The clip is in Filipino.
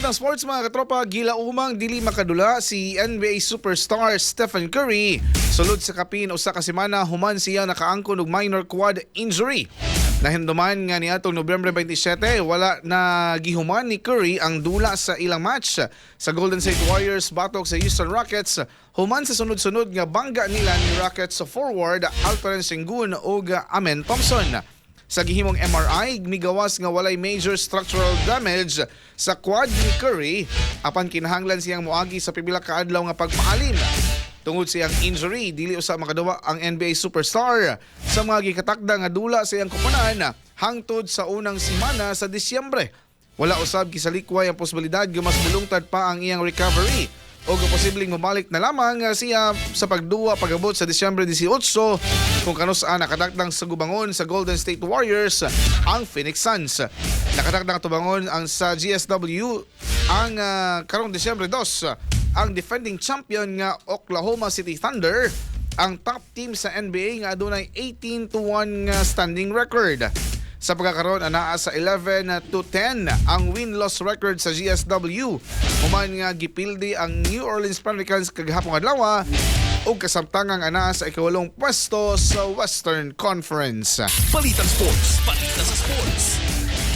balitang sports mga katropa, gilaumang dili makadula si NBA superstar Stephen Curry. Sulod sa kapin usa ka semana human siya nakaangkon og minor quad injury. Nahinduman nga niadtong Nobyembre 27, wala na gihuman ni Curry ang dula sa ilang match sa Golden State Warriors batok sa Houston Rockets. Human sa sunod-sunod nga bangga nila ni Rockets forward Alperen Sengun ug Amen Thompson. Sa gihimong MRI, migawas nga walay major structural damage sa quad ni Curry apan kinahanglan siyang moagi sa pipila ka adlaw nga pagpaalin. Tungod siyang injury, dili usa makadawa ang NBA superstar sa mga gikatakda nga dula sa iyang kupunan hangtod sa unang semana sa Disyembre. Wala usab kisalikway ang posibilidad nga mas bulungtad pa ang iyang recovery o posibleng mabalik na lamang siya sa pagduwa pagabot sa Disyembre 18 kung kanus-an nakatakdang sa gubangon sa Golden State Warriors ang Phoenix Suns. Nakatakdang tubangon ang sa GSW ang karong Disyembre 2 ang defending champion nga Oklahoma City Thunder, ang top team sa NBA nga adunay 18-1 standing record. Sa pagkakaroon, anaa sa 11-10 ang win-loss record sa GSW. Human nga gipildi ang New Orleans Pelicans kagahapong adlaw o kasamtangang anaa sa ikawalong pwesto sa Western Conference. Balitang Sports, balita sa sports.